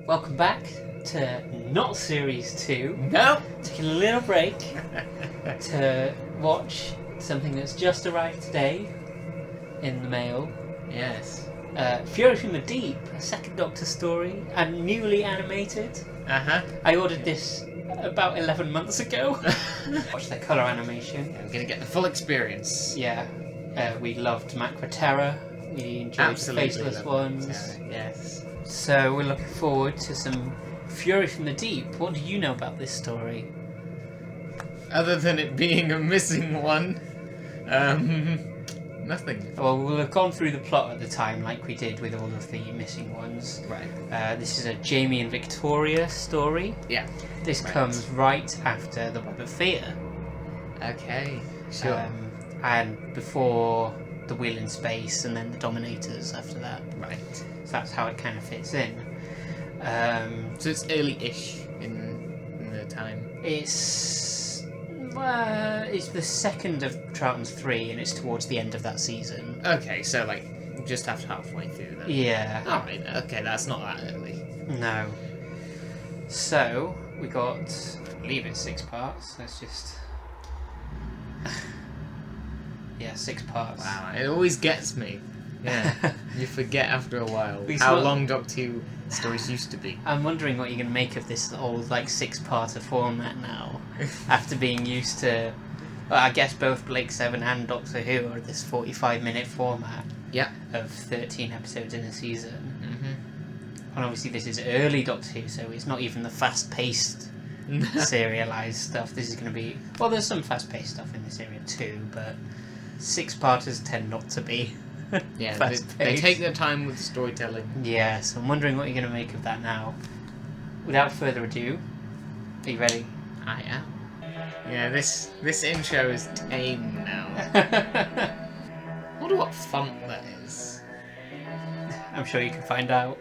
Welcome back to not Series 2. No. Taking a little break to watch something that's just arrived today in the mail. Yes. Fury from the Deep, a second Doctor story, and newly animated. I ordered this about 11 months ago. Watch the colour animation. I'm gonna get the full experience. Yeah. We loved Macra Terror. We enjoyed the Faceless ones. Yes. So we're looking forward to some Fury from the Deep. What do you know about this story? Other than it being a missing one, nothing. Well, we'll have gone through the plot at the time like we did with all of the missing ones. Right. This is a Jamie and Victoria story. Yeah. This comes right after the Web of Fear. Okay. Sure. And before the Wheel in Space, and then the Dominators after that. Right. So that's how it kind of fits in. So it's early-ish in the time. It's the second of Troughton's 3, and it's towards the end of that season. Okay, so like just after halfway through then. Yeah. Alright, okay, that's not that early. No. So we got, I believe it's 6 parts. Let's just. Yeah, 6 parts. Wow, it always gets me. Yeah, you forget after a while Because how long Doctor Who stories used to be. I'm wondering what you're going to make of this old, like, 6-parter format now. After being used to, well, I guess both Blake 7 and Doctor Who are this 45-minute format. Yeah. Of 13 episodes in a season. Mm-hmm. And obviously this is early Doctor Who, so it's not even the fast-paced serialised stuff. This is going to be, well, there's some fast-paced stuff in this area too, but 6-parters tend not to be. Yeah, they take their time with storytelling. Yeah, so I'm wondering what you're going to make of that now. Without further ado, are you ready? I am. Yeah, this intro is tame now. I wonder what font that is. I'm sure you can find out.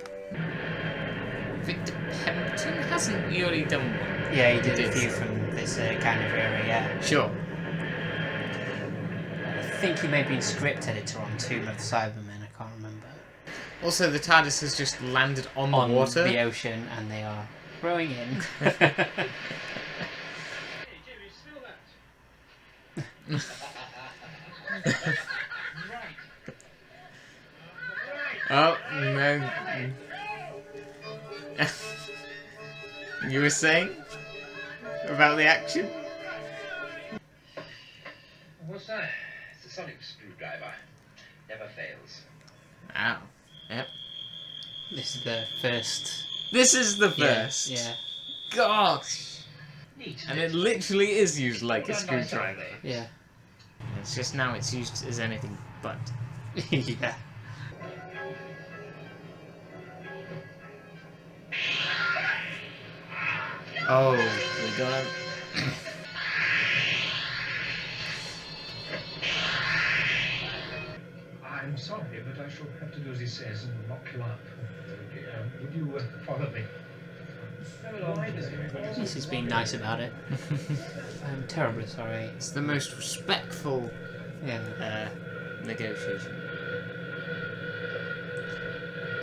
Victor Pemberton hasn't he already done one? Yeah, he did a few from this kind of era, yeah. Sure. I think he may have been script editor on Tomb of the Cybermen, I can't remember. Also, the TARDIS has just landed on the water. On the ocean, and they are rowing in. Oh, no. You were saying? About the action? What's that? It's a sonic screwdriver. Never fails. Ow. Yep. This is the first. This is the first. Yeah. Gosh. Neat. And it literally is used like a screwdriver. Yeah. It's just now it's used as anything but. Yeah. Oh, we got him. I'm sorry, but I shall have to do as he says and lock you up. Would you follow me? This has been nice about it. I'm terribly sorry. It's the most respectful Yeah. negotiation.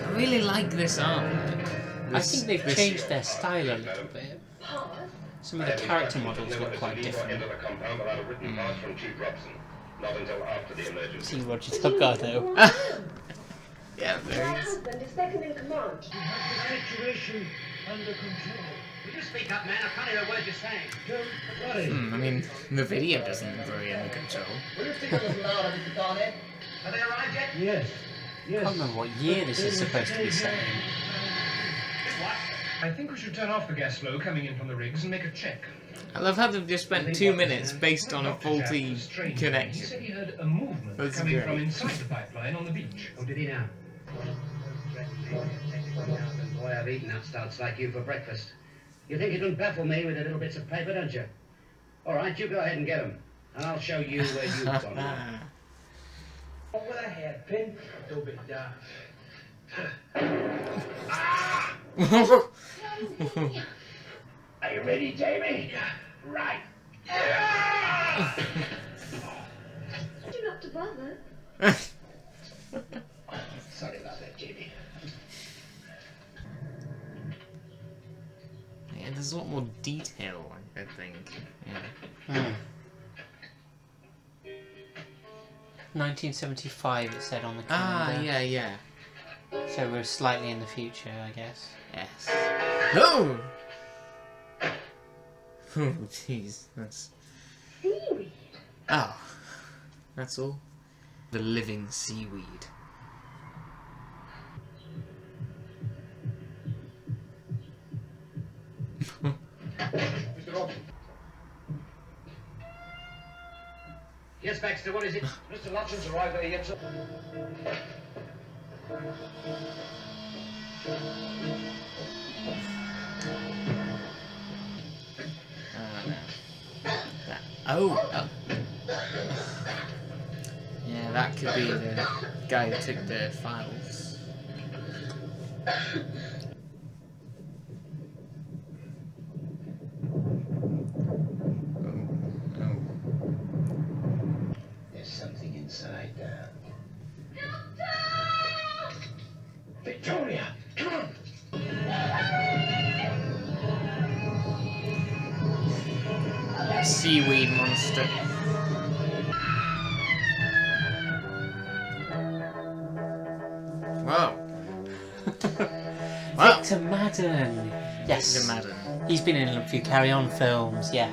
I really like this artwork. I think they've changed their style a little bit. Some of the character models look quite different. See Roger Tuggar though. Yeah, there My he is. husband is second in command. You have the situation under control. Will you speak up, man? I can't hear a word you're saying. Don't worry. I mean, the video doesn't look very under control. Will you speak a little louder, Mr. Garnett? Have they arrived yet? Yes. I can't remember what year this is supposed to be set in. What? I think we should turn off the gas flow coming in from the rigs and make a check. I love how they've just spent 2 minutes based on a Dr. faulty Jack was strange. He said connection. he heard a movement That's coming great. from inside the pipeline on the beach. Oh, did he now? Boy, I've eaten upstarts like you for breakfast. You think you can baffle me with the little bits of paper, don't you? All right, you go ahead and get them, and I'll show you where you've gone. With a hairpin. A little bit Are you ready, Jamie? Right. You not to bother. Sorry about that, Jamie. there's a lot more detail, I think. Yeah. 1975 it said on the Ah, calendar. yeah. So we're slightly in the future, I guess. Yes. No! Oh, jeez. That's... Seaweed. Oh. That's all? The living seaweed. Mr. Robson. Yes, Baxter, what is it? Mr. Lutson's arrived there yet, sir? Oh. Yeah, that could be the guy who took the files. There's something inside there. Victoria, come on! Seaweed monster. Wow. Wow. Victor Madden! Yes. Victor Madden. He's been in a few Carry On films, yeah.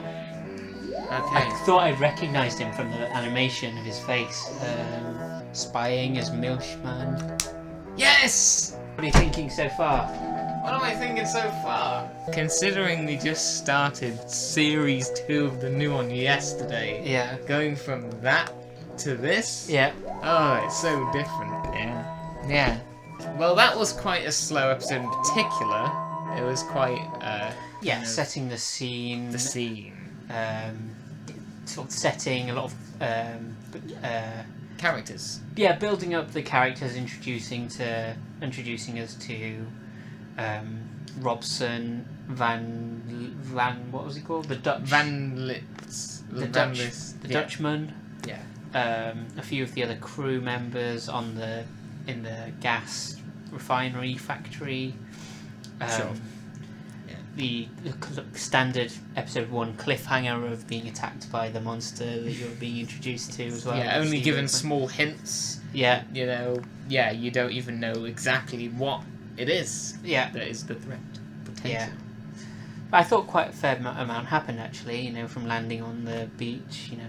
Okay. I thought I recognised him from the animation of his face. Spying as Milchman. Yes! What are you thinking so far? What am I thinking so far? Considering we just started series 2 of the new one yesterday, Yeah. going from that to this, Yeah. oh, it's so different. Yeah. Yeah. Well, that was quite a slow episode in particular. It was quite, Yeah, kind of setting the scene. the scene. Sort of setting a lot of Characters. yeah, building up the characters, introducing us to Robson, Van what was he called? The Dutch Van Litz. the Van Dutch Litz, the yeah. Dutchman. Yeah. A few of the other crew members in the gas refinery factory. Sure. The standard episode 1 cliffhanger of being attacked by the monster that you're being introduced to as well. Yeah, only See given what- small hints. Yeah, You know, yeah, you don't even know exactly what it is yeah, that is the threat. Potential. yeah. But I thought quite a fair amount happened actually. You know, from landing on the beach. You know,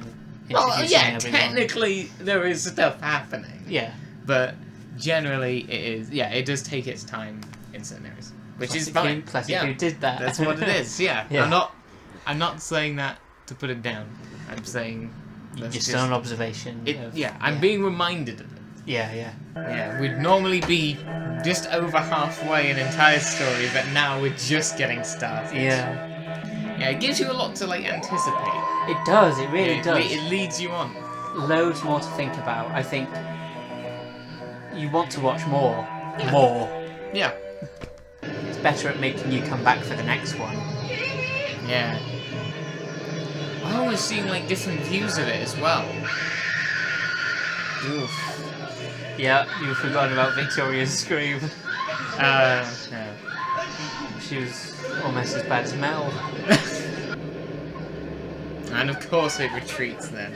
Oh, introducing yeah, everyone. technically there is stuff happening. Yeah, But generally it is, yeah, it does take its time in certain areas. Which is fine. Classic Yeah, who did that. that's what it is, yeah. Yeah. I'm not saying that to put it down. I'm saying that's Just an observation. I'm being reminded of it. Yeah, yeah. Yeah, we'd normally be just over halfway an entire story, but now we're just getting started. Yeah. Yeah, it gives you a lot to like anticipate. It does. It really it, does. It leads you on. Loads more to think about. I think you want to watch more. More. Yeah. It's better at making you come back for the next one. Yeah. I always seeing like different views of it as well. Oof. Yeah, you've forgotten about Victoria's scream. No. She was almost as bad as Mel. And of course it retreats then.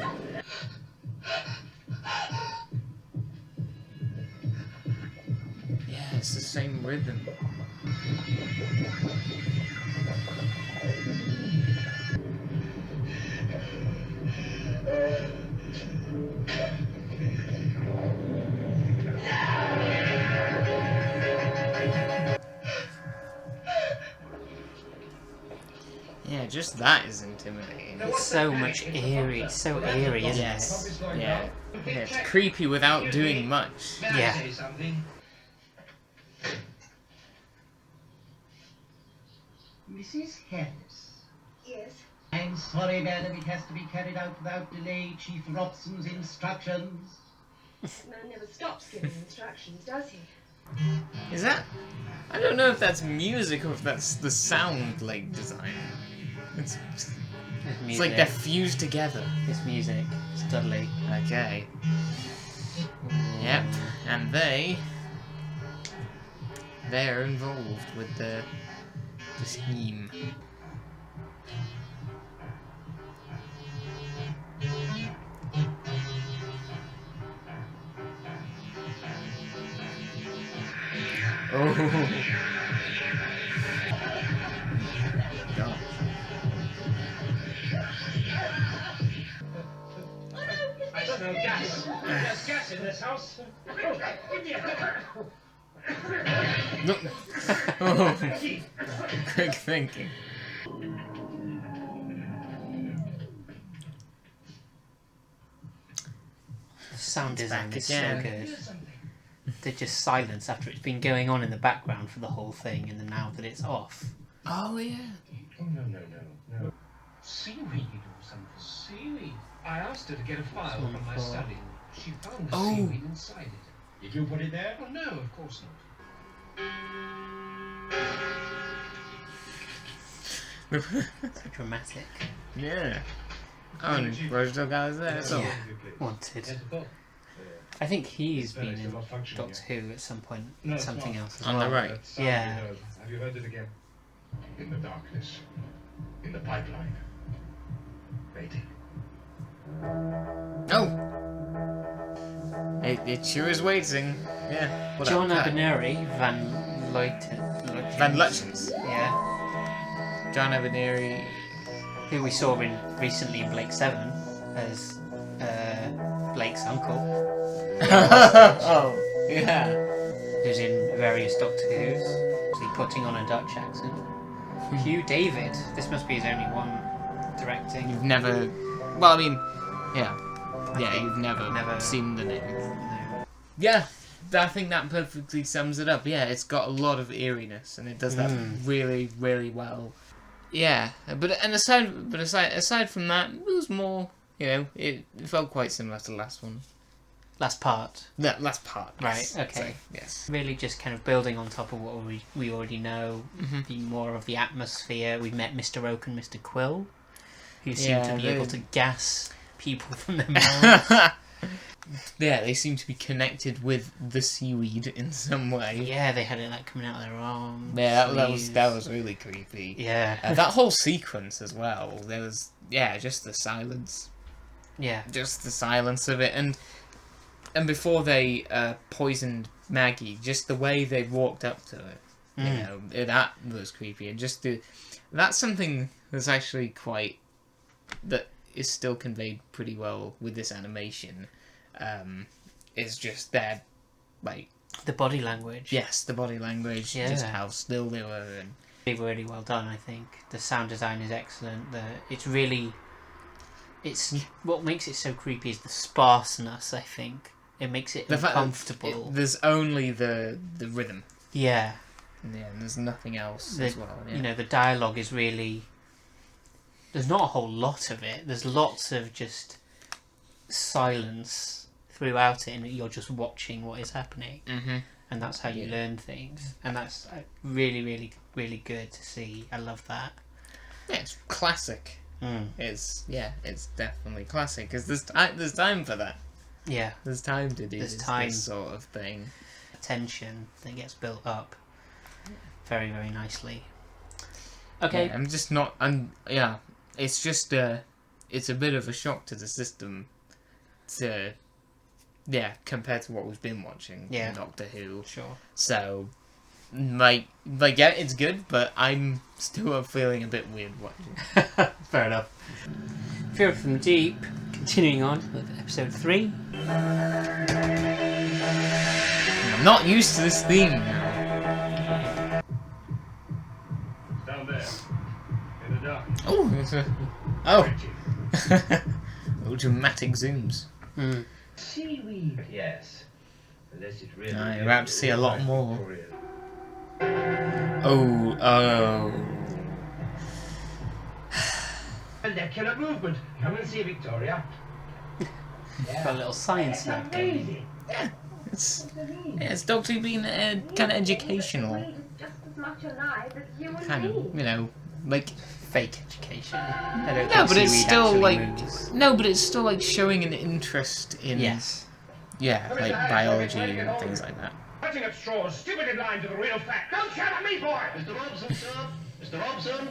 Yeah, it's the same rhythm. Yeah, just that is intimidating. It's so much eerie. It's so eerie, isn't Yes. Yeah. Yeah, it's creepy without doing much. May I Yeah. say something? Mrs. Harris. Yes. I'm sorry, madam, it has to be carried out without delay. Chief Robson's instructions. Man never stops giving instructions, does he? Is that? I don't know if that's music or if that's the sound like design. It's it? It's it's music. like they're fused together. It's music. It's Dudley. Okay. Yep. And they're involved with the The scheme. Oh. Gosh. I smell gas. There's gas in this house. Give me a No. Oh. Quick thinking. The sound design back is so again. good. They're just silence after it's been going on in the background for the whole thing, and then now that it's off. Oh yeah. Oh, no. Seaweed or something. Seaweed? I asked her to get a file from my study. She found the seaweed inside it. Did you put it there? Oh, no, of course not. So dramatic. Yeah. Oh, and Roger Guy's there. So. Yeah. Wanted. I think he's been in Doctor Who at some point. Something else as On well. the right. Yeah. Have you heard it again? In the darkness. In the pipeline. Waiting. Oh. It sure is waiting. Yeah. What John up, Kat? Abineri, Van Luyten. Van Lutchens. Yeah. John Abineri. Who we saw recently in Blake 7 as Blake's uncle. Oh, yeah. Who's in various Doctor Who's. Is he putting on a Dutch accent? Hugh David. This must be his only one directing. You've never. Well, I mean, yeah. Yeah, think you've never never- seen the name. No. Yeah, I think that perfectly sums it up. Yeah, it's got a lot of eeriness, and it does that really, really well. Yeah, but aside from that, it was more. You know, it felt quite similar to the last one. Last part. That last part. Yes. Right, okay. So, yes. Really just kind of building on top of what we already know. Mm-hmm. The more of the atmosphere. We met Mr. Oak and Mr. Quill, who seem to be able to gas people from their mouths. Yeah, they seem to be connected with the seaweed in some way. Yeah, they had it like coming out of their arms. Yeah, that sleeves. was really creepy. Yeah. That whole sequence as well. There was just the silence, Yeah. just the silence of it, and before they poisoned Maggie, just the way they walked up to it, you know, that was creepy, and just that's something that's actually that is still conveyed pretty well with this animation. Is just their like The body language. yes, the body language, just how still they were, and Really well done, I think. The sound design is excellent. It's what makes it so creepy is the sparseness, I think. It makes it the fact that uncomfortable. there's only the rhythm. Yeah. Yeah, and there's nothing else as well. Yeah. You know, the dialogue is really... There's not a whole lot of it. There's lots of just silence throughout it, and you're just watching what is happening. Mm-hmm. And that's how you learn things. And that's really, really, really good to see. I love that. Yeah, it's classic. Mm. It's definitely classic, because there's time for that. Yeah. There's time to do There's this time. sort of thing. Tension that gets built up very, very nicely. Okay. Yeah, I'm just not. Yeah, it's just it's a bit of a shock to the system. Compared to what we've been watching in Doctor Who. Sure. So, yeah, it's good, but I'm still feeling a bit weird watching. Fair enough. Fear from Deep. Continuing on with episode 3. I'm not used to this theme now. Down there. In the dark. Oh, oh, dramatic zooms. Mm. Seaweed, yes. Unless it really You're is about to see a lot right more. for it. Oh. Molecular movement. Come and see, Victoria. Got a little science nerd going. Amazing. It's Doctor Who being kind of educational. Just as much alive as you and Kind of, you know, like. Fake education. I don't No, think but it's seaweed still actually like. moves. No, but it's still like showing an interest in. Yes. Yeah, like biology and things like that. Cutting at straws, stupid and blind to the real fact. Don't shout at me, boy! Mr. Robson, sir. Mr. Robson,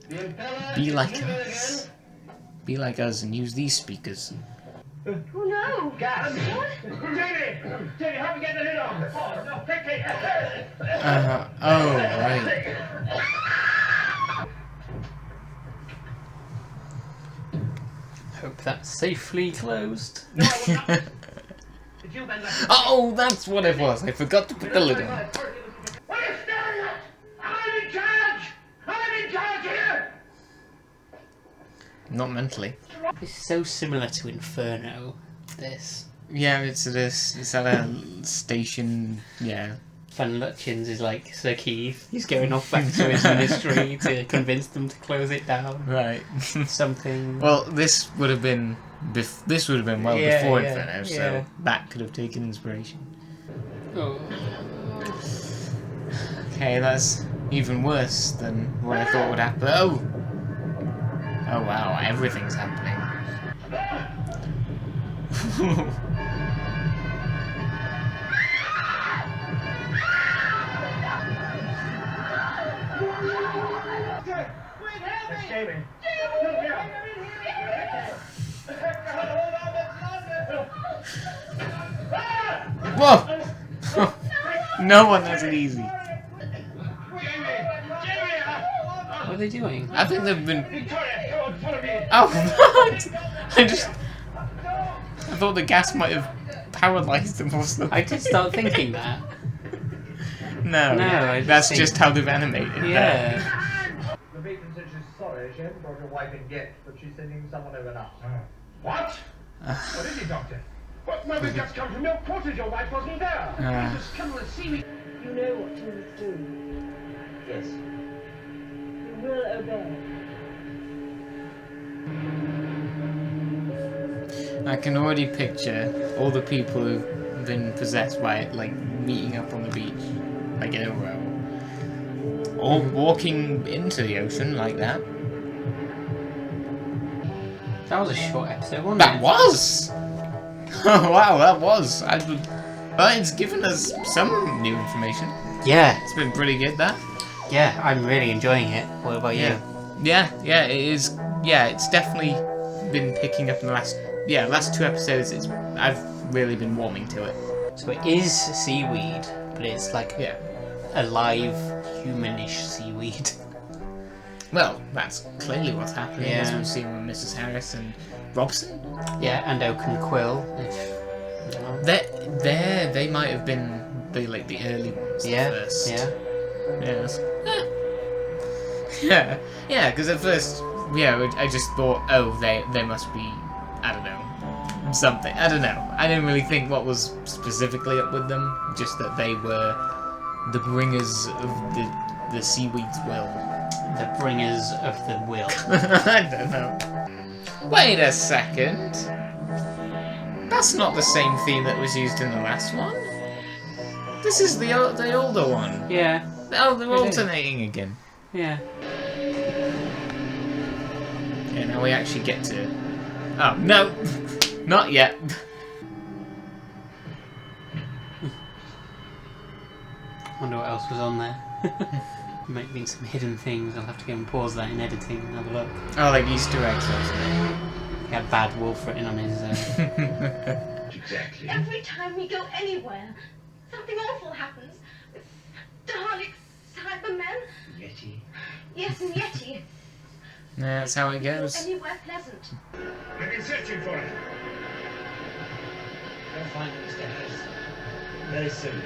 the impeller Be is like moving us. Be like us and use these speakers. Oh no! Gas. What? Jamie, help me get the lid on. Oh, no, quickly. Oh, right. Hope that's safely closed. Did you then let Oh, that's what it was. I forgot to put the lid on. What are you staring at? I'm in charge! I'm in charge here! Not mentally. This is so similar to Inferno. This. Yeah, it's at a station. Yeah. Van Lutyens is like Sir Keith. He's going off back to his ministry to convince them to close it down. Right. Something. Well, this would have been well Yeah, before yeah, Inferno, so yeah. that could have taken inspiration. Oh. Okay, that's even worse than what I thought would happen. Oh! Oh wow, everything's happening. Jamie. Whoa! No one has it easy. What are they doing? I think they've been. Victoria, come on, follow me. Oh, what? I thought the gas might have paralyzed them or something. I did start thinking that. No, I just that's think- just how they've animated that. Yeah. The victim said she's sorry, she hasn't brought her wife in yet, but she's sending someone over now. What? What is it, Doctor? What? Well, we've just come from your quarters. Your wife wasn't there. You just come and see me. You know what you must do. Yes. You will obey. I can already picture all the people who've been possessed by it, like, meeting up on the beach, like in a row. Or walking into the ocean like that. That was a short episode, wasn't That it? was! Oh, wow, that was. Well, it's given us some new information. Yeah, It's been pretty good, that. yeah, I'm really enjoying it. What about you? Yeah, it is. Yeah, it's definitely been picking up in the last 2 episodes. I've really been warming to it. So it is seaweed, but it's like Yeah. a live, humanish seaweed. Well, that's clearly what's happening, as Yeah. we've seen with Mrs. Harris and Robson. Yeah, and Oak and Quill. If, you know. They might have been the early ones. Yeah, the first. yeah. Yes. Yeah, because at first, I just thought, oh, they must be, I don't know, something. I don't know. I didn't really think what was specifically up with them, just that they were the bringers of the seaweed's will. The bringers of the will. I don't know. Wait a second. That's not the same theme that was used in the last one. This is the older one. Yeah, Oh, they're It is. alternating again. yeah. Okay, now we actually get to... Oh, no! Not yet. Wonder what else was on there. Might have been some hidden things. I'll have to go and pause that in editing and have a look. Oh, like Easter eggs or something. He had Bad Wolf written on his. Exactly. Every time we go anywhere, something awful happens. With Daleks, Cybermen, Yeti. yes, and Yeti. Yeah, that's how it goes. Anywhere pleasant. We've been searching for it. We'll find it, Mr. Harris. Very soon.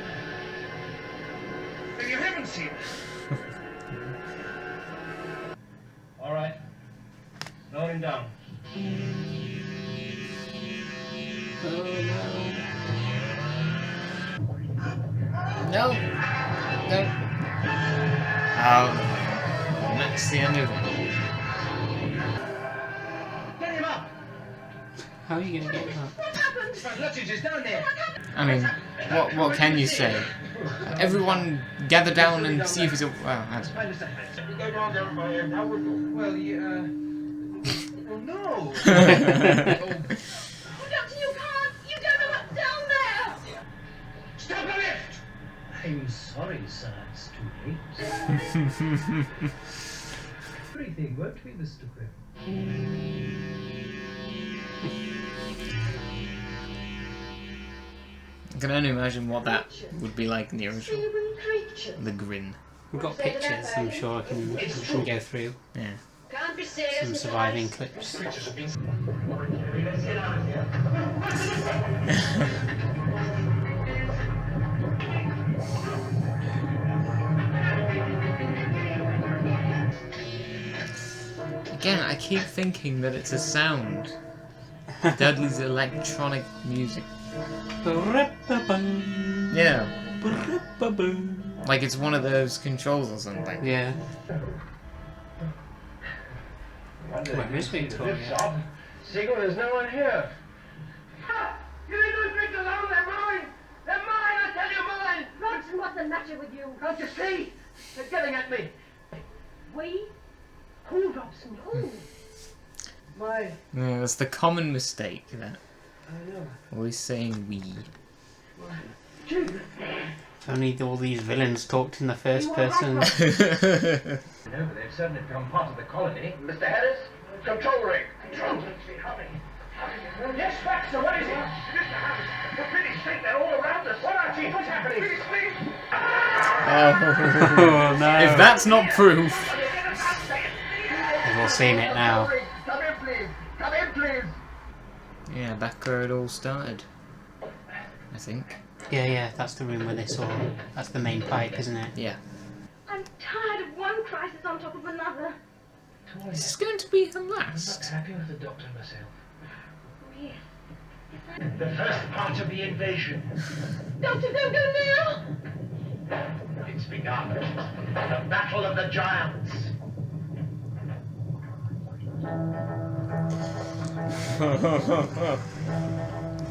Then you haven't seen it. All right. Lower him down. No. No. Oh, and that's the end of it. Get him up! How are you gonna get that? What happened? Van Lutyens is down there. I mean, what can you say? Everyone gather down and see if he's... Well, I don't know. Hi, Mr. Harris. We go down there and how would you? Well, oh no! Oh, Doctor, you can't. You don't know what's down there. Stop the lift! I'm sorry, sir. It's too late. Everything, won't we, Mr. Quinn? I can only imagine what that would be like in the original. Fearing creatures. The grin. We've got pictures, I'm sure I can go through Yeah. Can't be serious. some Mr. surviving Harris. clips. Again, I keep thinking that it's a sound. Dudley's electronic music. Yeah. Like it's one of those controls or something. Yeah. Where is Victoria? Siegel, there's no one here. Ha! You leave those bricks alone, they're mine! They're mine, I tell you, mine! Robson, what's the matter with you? Can't you see? They're getting at me. We? Who, Robson? Who? My... Yeah, that's the common mistake that I know. always saying we. Jim! If only all these villains talked in the first person. No, but they've certainly become part of the colony. Mr. Harris? Control ring. Control. Hurry. Yes, Baxter, what is it? Mr. Harris, for pity's sake, they're all around us. What, Archie? What's happening? Please, please. Oh no. If that's not proof. We've all seen it now. Come in, please. Come in, please. Yeah, back where it all started. I think. Yeah, that's the room where they saw. That's the main pipe, isn't it? Yeah. I'm tired of one crisis on top of another. Is this going to be her I'm not last? happy with the doctor myself. Oh, yes. The first part of the invasion. Doctor, don't go now! It's begun. The Battle of the Giants.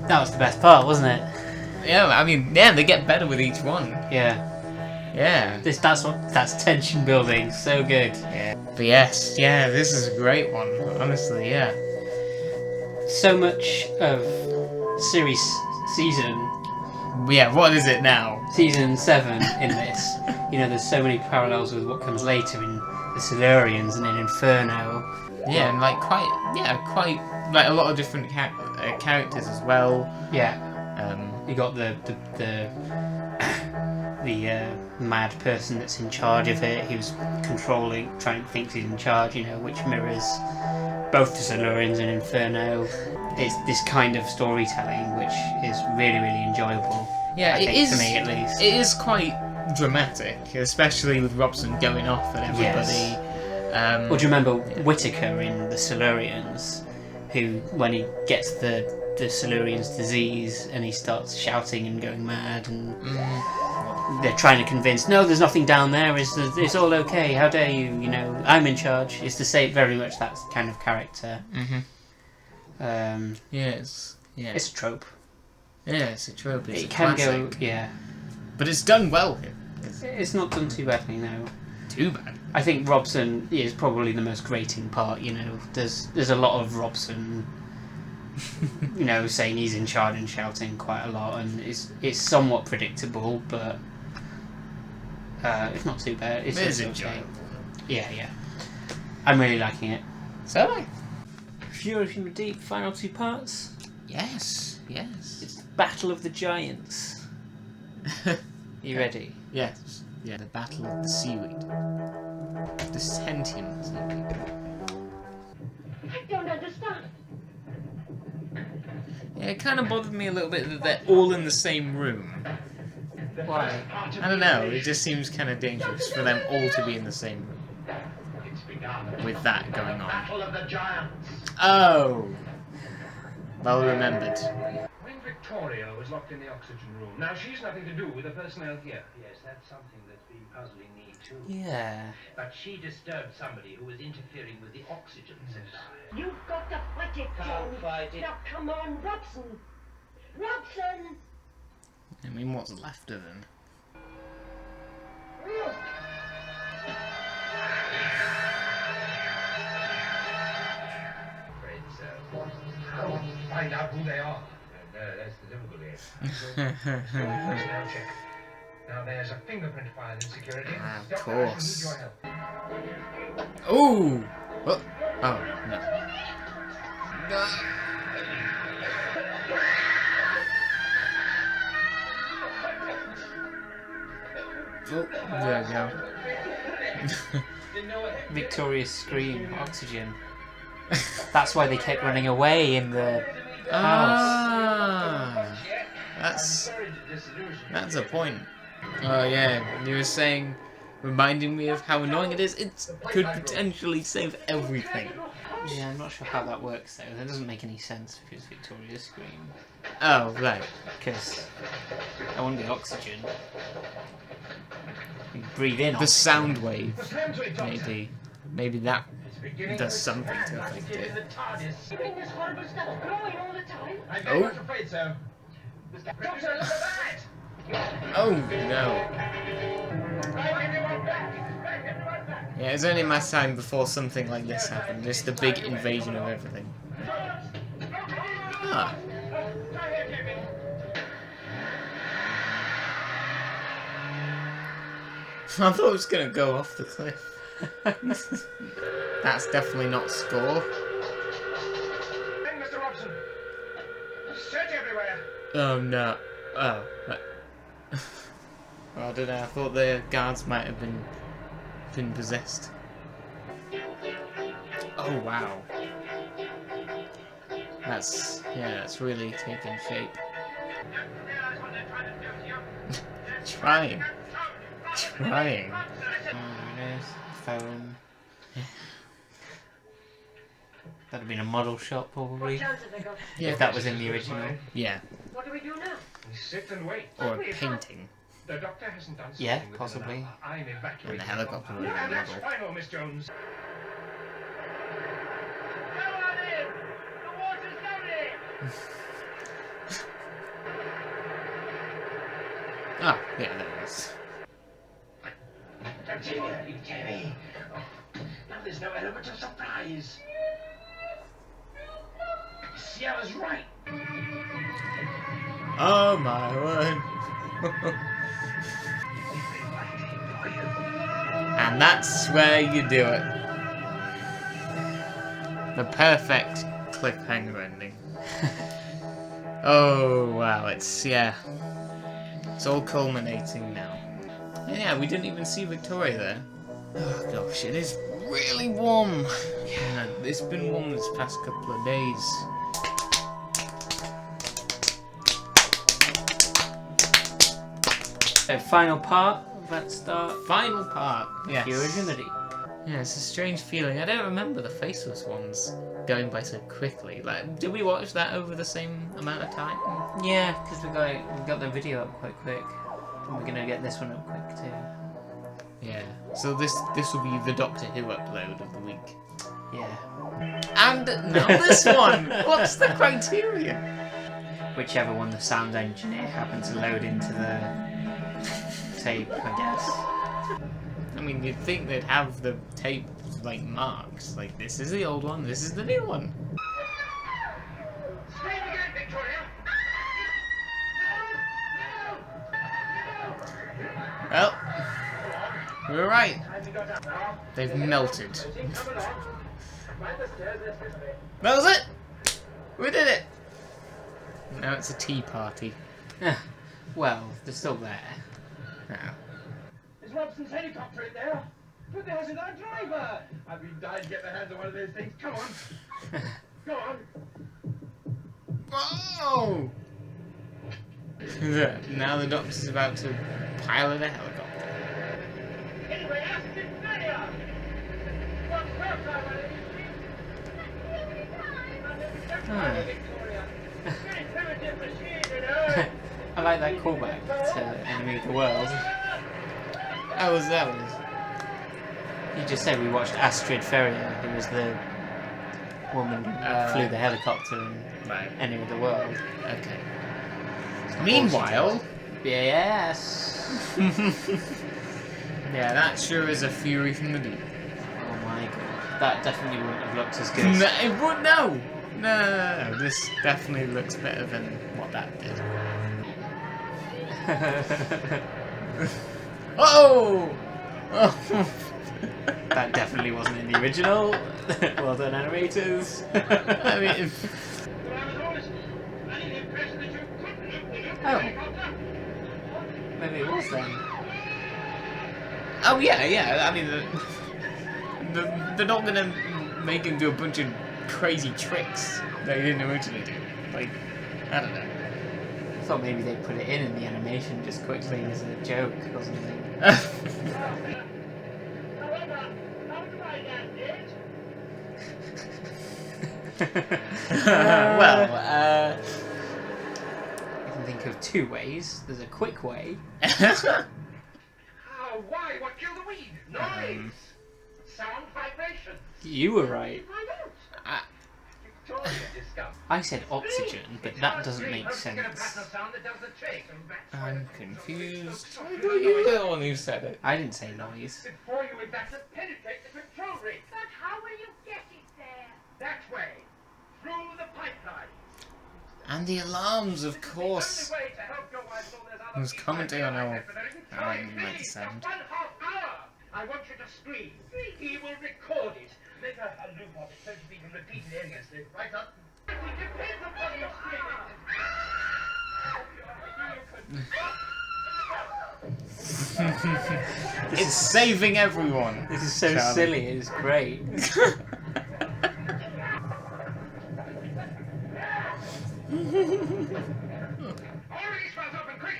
That was the best part, wasn't it? Yeah, I mean, yeah, they get better with each one. Yeah. Yeah. That's tension building. So good. Yeah. But yes, yeah, this is a great one. Honestly, yeah. So much of series season Yeah, what is it now? season 7 in this. You know, there's so many parallels with what comes later in the Silurians and in Inferno. Yeah, and like quite like a lot of different characters as well. Yeah. Um, You got the mad person that's in charge of it, who's thinks he's in charge, you know, which mirrors both the Silurians and Inferno. It's this kind of storytelling which is really, really enjoyable. yeah, I it think, is. to me at least. It is quite dramatic, especially with Robson going off and everybody. Yes. Well, do you remember Whittaker in the Silurians, who, when he gets the Silurians disease and he starts shouting and going mad, and they're trying to convince, no, there's nothing down there, it's all okay, how dare you, you know, I'm in charge. It's to say very much that kind of character. Yes. Yeah. It's a trope. Yeah, it's a trope. It's It a can classic. go, yeah. But it's done well here. It's not done too badly, no. Too bad. I think Robson is probably the most grating part, you know. There's a lot of Robson, you know, saying he's in charge and shouting quite a lot, and it's somewhat predictable, but it's not too bad. It's It's okay. enjoyable. Yeah. I'm really liking it. So am I. Fury from the Deep, final 2 parts. Yes. It's the Battle of the Giants. You ready? Yes. Yeah, the Battle of the Seaweed. The sentient seaweed. I don't understand. Yeah, it kind of bothered me a little bit that they're all in the same room. Why? I don't know, it just seems kind of dangerous for them all to be in the same room It's begun. with that going on. Battle of the Giants. Oh! Well remembered. When Victoria was locked in the oxygen room, now she's nothing to do with the personnel here. Yes, that's something that's been puzzling me too. Yeah. But she disturbed somebody who was interfering with the oxygen supply. You've got to fight it, Can't John. fight it. Now, come on, Robson. Robson! I mean, what's left of him? Afraid so. How will we find out who they are? No, that's the difficulty. Personnel check. Now there's a fingerprint file in security. Ah, of Doctor, I shall course. need your help. Ooh! Oh, oh no. No. Oh, there we go. Victoria's scream, oxygen. That's why they kept running away in the house. Ah, that's a point. Oh yeah, you were saying, reminding me of how annoying it is. It could potentially save everything. Yeah, I'm not sure how that works though. That doesn't make any sense if it's Victoria's scream. Oh right. Because I want the oxygen. You breathe in The oxygen. sound wave, maybe that does something to affect it. Keeping this horrible stuff growing all the time. I'm very much afraid so. Doctor, look at that! Oh no. Yeah, it's only my time before something like this happened. Just a big invasion of everything. Ah. I thought it was gonna go off the cliff. That's definitely not score. Mr. Robson! Search everywhere! Oh no. Oh. Well, I don't know. I thought the guards might have been possessed. Oh wow. That's really taking shape. Trying. There it is. Phone. That'd have been a model shop probably. Yeah. If that was in the original. Yeah. What do we do now? We sit and wait. Or a painting. The doctor hasn't done something Yeah, within possibly. an hour. I'm evacuating. And the helicopter the would have been that's model. final, Miss Jones. Ah, yeah, there it is. You Terry. Oh, now there's no element of surprise. Sierra's right. Oh my word. And that's where you do it. The perfect cliffhanger ending. Oh wow, it's all culminating now. And yeah, we didn't even see Victoria there. Oh gosh, it is really warm. Yeah, it's been warm this past couple of days. So final part of that start. Final part. Yes. Pure remedy. Yeah, it's a strange feeling. I don't remember the faceless ones going by so quickly. Like, did we watch that over the same amount of time? Yeah, because we got the video up quite quick. And we're gonna get this one up quick too. Yeah. So this will be the Doctor Who upload of the week. Yeah. And now this one. What's the criteria? Whichever one the sound engineer happened to load into the tape, I guess. I mean, you'd think they'd have the tape like marks. Like, this is the old one. This is the new one. Scream again, Victoria. Well, we were right. They've melted. That was it. We did it. Now it's a tea party. Well, they're still there. Now. Is Robson's helicopter in there? But there hasn't our driver. I've been dying to get my hands on one of those things. Come on. Go on. Whoa! Now the Doctor's about to pilot a helicopter. Anyway, ask Victoria. What's her driver? Victoria. Very primitive machine, you know. I like that callback to Enemy of the World. How was that one? You just said we watched Astrid Ferrier, who was the woman who flew the helicopter in Right. Enemy of the World. Okay. Meanwhile... Yes. Yeah, that sure is a fury from the deep. Oh my god. That definitely wouldn't have looked as good. No, it would no. No, this definitely looks better than what that did. Oh! That definitely wasn't in the original. Well done, animators. I mean, Oh. Maybe it was then. oh yeah. I mean, they're not gonna make him do a bunch of crazy tricks that he didn't originally do. Like, I don't know. I thought maybe they put it in the animation just quickly as a joke or something. Well, you can think of two ways. There's a quick way. How? Why? What killed the weed? Noise! Sound vibration. You were right. Victoria discovered. I said oxygen, but that doesn't make sense. I'm confused. I thought you were the one who said it. I didn't say noise. Before you would have to penetrate the control ring. But how will you get it there? That way. Through the pipeline. And the alarms, of course. The only way to help your wife so there's other Who's people commenting out on there our- like that, but our everything. animated Please, sound? just 1/2 hour. I want you to scream. He will record it. Make a loop of it so that we can repeat it endlessly. Right up. It depends upon your screaming. It's saving everyone. This is so Charlie. silly. It's great. All release valves open, quick.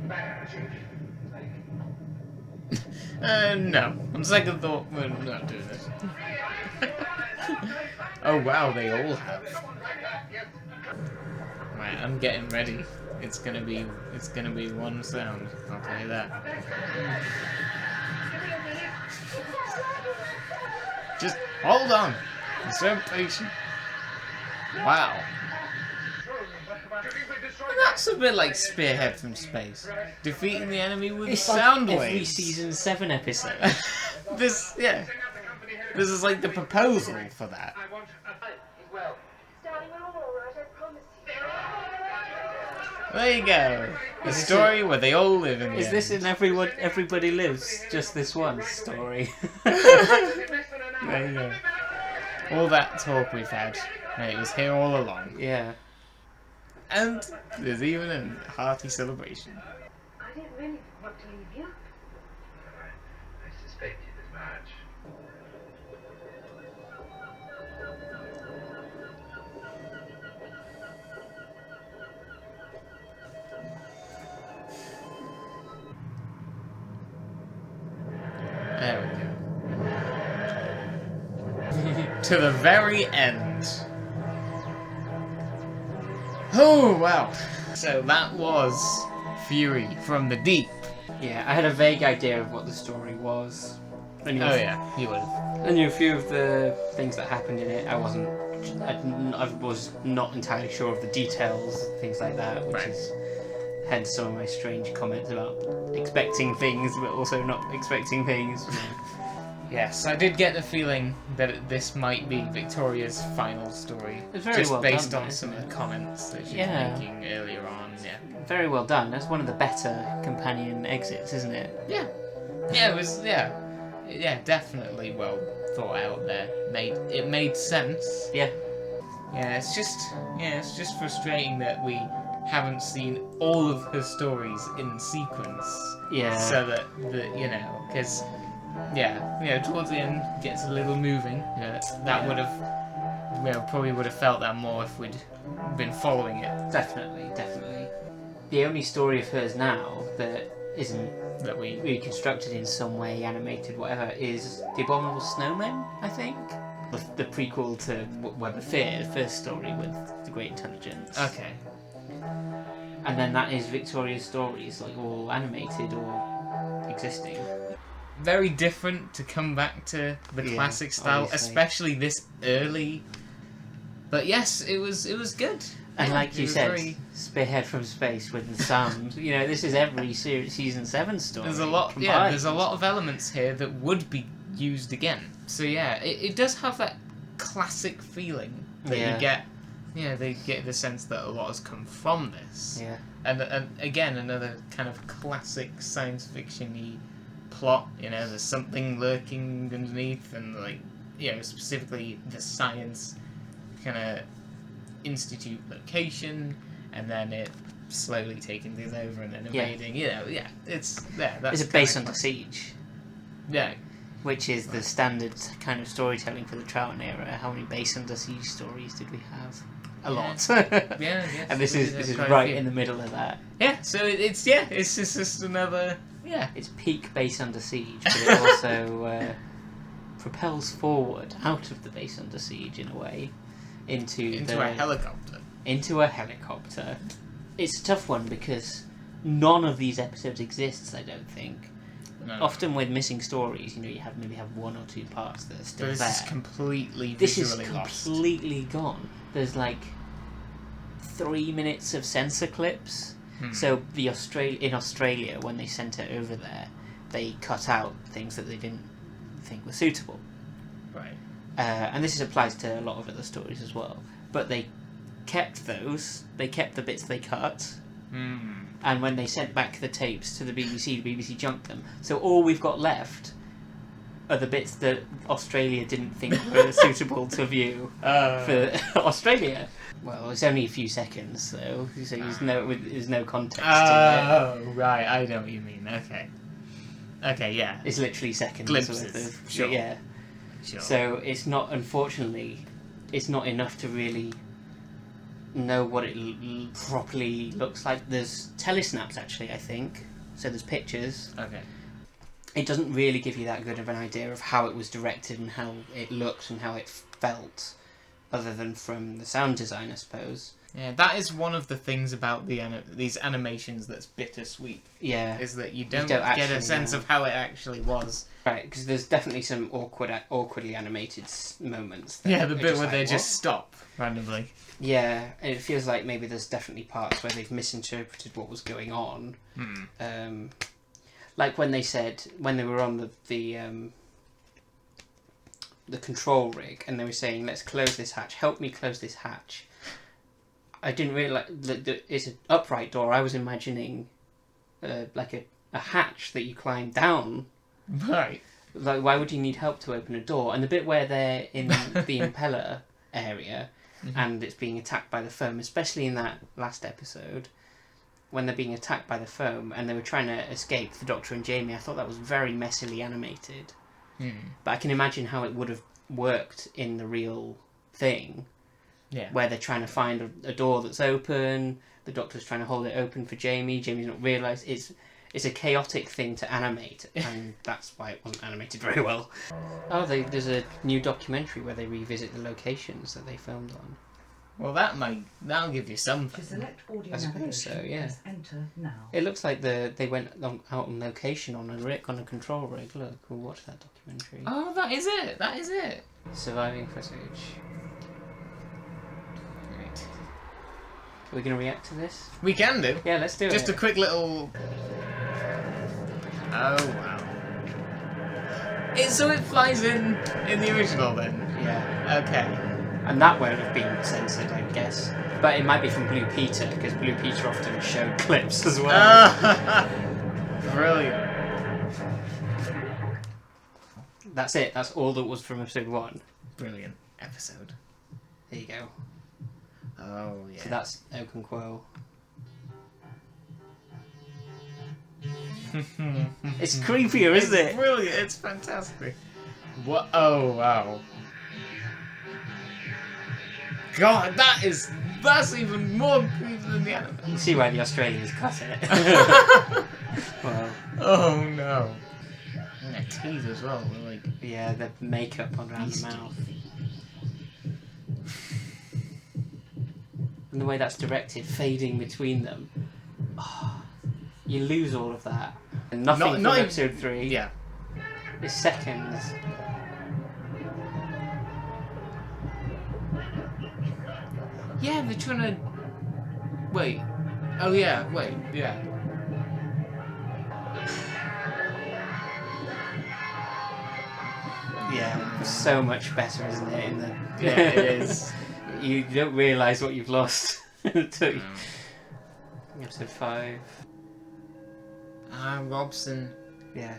Back, Chief. No. On second thought, we're not doing this. Oh wow, they all have. Right, I'm getting ready. It's gonna be one sound. I'll tell you that. Just hold on. I'm so patient. Wow. That's a bit like Spearhead from space. Defeating the enemy with It's sound like waves. every season 7 episode. This is like the proposal for that. I want well. Darling, we're all right, I promise you. There you go. The story where they all live in the Is this end. in Everybody Lives? Just this one story. There you go. All that talk we've had, it was here all along. Yeah. And there's even a hearty celebration. I didn't really want to leave you. I suspected as much. There we go. To the very end. Oh, wow. So that was Fury from the Deep. Yeah, I had a vague idea of what the story was. I knew, You would have. I knew a few of the things that happened in it. I was not entirely sure of the details, things like that, which Right. is hence some of my strange comments about expecting things but also not expecting things. Yes, I did get the feeling that this might be Victoria's final story. It's very just well based done, on some isn't of the it? comments that she was Yeah. making earlier on. Yeah. Very well done. That's one of the better companion exits, isn't it? Yeah. Yeah, it was. Yeah. Yeah, definitely well thought out there. It made sense. Yeah. Yeah, it's just frustrating that we haven't seen all of her stories in sequence. Yeah. So that because towards the end gets a little moving. Yeah, that would have, probably would have felt that more if we'd been following it. Definitely. The only story of hers now that isn't That we. reconstructed in some way, animated, whatever, is The Abominable Snowmen, I think. The prequel to Web of Fear, the first story with the Great Intelligence. Okay. And then that is Victoria's stories, like all animated or existing. Very different to come back to the Yeah, classic style, obviously. especially this early. But yes, it was good. And Yeah, like it you was said, very- Spearhead from Space with the sound. This is every season 7 story. There's a lot. Yeah, combined. there's a lot of elements here that would be used again. So yeah, it does have that classic feeling that Yeah. you get they get the sense that a lot has come from this. Yeah. And again, another kind of classic science fiction-y plot. There's something lurking underneath, and specifically the science kind of institute location, and then it slowly taking things over and then invading. It's It's a base under siege. Yeah. Which is the standard kind of storytelling for the Troughton era. How many base under siege stories did we have? A lot. Yeah. And this is right in the middle of that. Yeah. So it's just another. Yeah. It's peak base under siege, but it also propels forward out of the base under siege in a way into a helicopter. Into a helicopter. It's a tough one because none of these episodes exists, I don't think. No. Often with missing stories, you maybe have one or two parts that are still but this there. is completely This visually is lost. completely gone. There's 3 minutes of censor clips. So in Australia, when they sent it over there, they cut out things that they didn't think were suitable. Right. And this applies to a lot of other stories as well. But they kept those. They kept the bits they cut. And when they sent back the tapes to the BBC junked them. So all we've got left are the bits that Australia didn't think were suitable to view for Australia. Well, it's only a few seconds, though, so there's no context to Oh, right, I know what you mean. Okay, yeah. it. It's literally seconds. Glimpses, Worth of, sure. Yeah. Sure. So it's not, unfortunately, it's not enough to really know what it properly looks like. There's telesnaps, actually, I think. So there's pictures. Okay. It doesn't really give you that good of an idea of how it was directed and how it looked and how it felt, other than from the sound design, I suppose. Yeah, that is one of the things about these animations that's bittersweet. Yeah. Is that you don't don't get a actually sense know. of how it actually was. Right, because there's definitely some awkwardly animated moments. Yeah, the are bit where like, they "What?" just stop randomly. Yeah, and it feels like maybe there's definitely parts where they've misinterpreted what was going on. Like when they were on the control rig and they were saying, "Let's close this hatch. Help me close this hatch." I didn't realise that it's an upright door. I was imagining like a hatch that you climb down. Right. Like, why would you need help to open a door? And the bit where they're in the impeller area and it's being attacked by the foam, especially in that last episode, when they're being attacked by the foam and they were trying to escape, the Doctor and Jamie, I thought that was very messily animated. But I can imagine how it would have worked in the real thing. Yeah. Where they're trying to find a door that's open, the Doctor's trying to hold it open for Jamie, Jamie's not realised. It's a chaotic thing to animate, and that's why it wasn't animated very well. Oh, there's a new documentary where they revisit the locations that they filmed on. Well, that'll give you something. To select audio I suppose navigation, so, yeah. press enter now. It looks like they went out on location on a control rig. Look, we'll watch that documentary. Oh, that is it. That is it. Surviving footage. Right. Are we going to react to this? We can do. Yeah, let's do it. Just a quick little. Oh wow. So it flies in the original then. Yeah. Okay. And that won't have been censored, I guess. But it might be from Blue Peter, because Blue Peter often showed clips as well. Brilliant. That's it. That's all that was from episode 1. Brilliant episode. There you go. Oh yeah. So that's Okonkwo. It's creepier, isn't it? It's brilliant. It's fantastic. What? Oh wow. God, that's even more creepy than the anime. You see why the Australians cut it. Well, Oh no. And their teeth as well. They're like. yeah, the makeup around the mouth. And the way that's directed, fading between them. Oh, you lose all of that. And nothing Not from even- episode 3 Yeah. is seconds. Yeah, they're trying to. Wait. Oh yeah. Wait. Yeah. Yeah, so much better, isn't it? In the Yeah, it is. You don't realise what you've lost until episode 5. Robson. Yeah.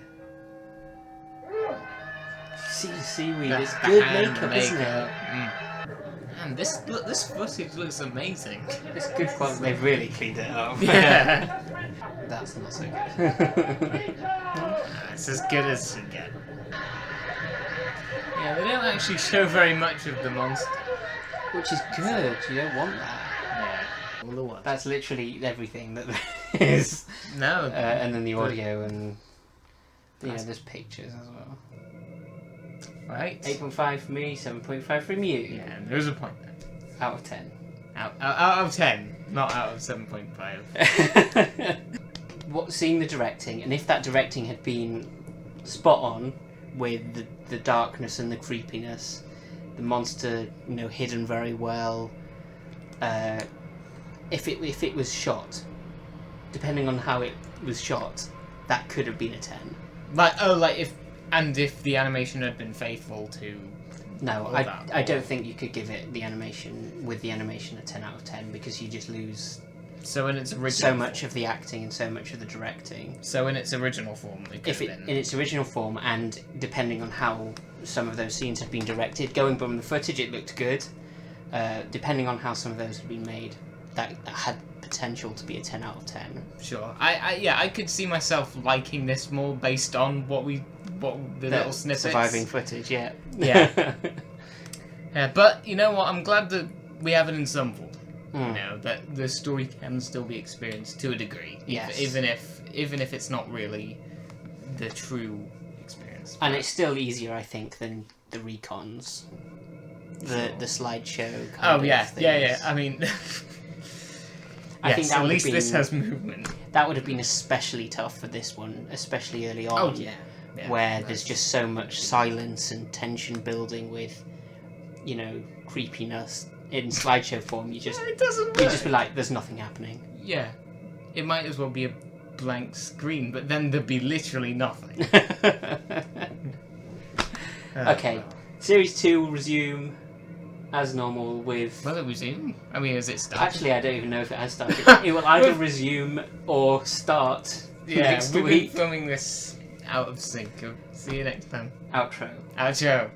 See the seaweed. The It's good hand makeup, isn't it? Man, this footage looks amazing. It's good quality. They've really cleaned it up. Yeah. That's not so good. It's as good as you get. Yeah, they don't actually show very much of the monster. Which is good. You don't want that. Yeah. All the what? That's literally everything that there is. No. And then the audio and there's pictures as well. Right. 8.5 for me, 7.5 from you. Yeah, and there's a point there. Out of 10. Out of 10, not out of 7.5. Seeing the directing, and if that directing had been spot on with the darkness and the creepiness, the monster, hidden very well. If it was shot, depending on how it was shot, that could have been a 10. If the animation had been faithful to. No, I don't think you could give it the animation a 10 out of 10 because you just lose so in its original so much of the acting and so much of the directing. So in its original form, it could have been. In its original form, and depending on how some of those scenes had been directed, going from the footage, it looked good. Depending on how some of those had been made, that had potential to be a 10 out of 10. Sure, I could see myself liking this more based on the little snippets. Surviving footage, yeah. Yeah. Yeah, but you know what? I'm glad that we have it in some form. That the story can still be experienced to a degree. Yes. Even if it's not really the true experience. And it's still easier, I think, than the recons. The slideshow kind of things. Yeah. I mean, I think that at would least have this been, has movement. That would have been especially tough for this one, especially early on. Oh yeah. Where there's just so much silence and tension building with, creepiness in slideshow form. You just It doesn't work. be like, there's nothing happening. Yeah, it might as well be a blank screen, but then there'd be literally nothing. Okay, Series 2 will resume as normal with... Will it resume? I mean, has it started? Actually, I don't even know if it has started. It will either resume or start next we've week. been filming this out of sync. See you next time. Outro. Outro.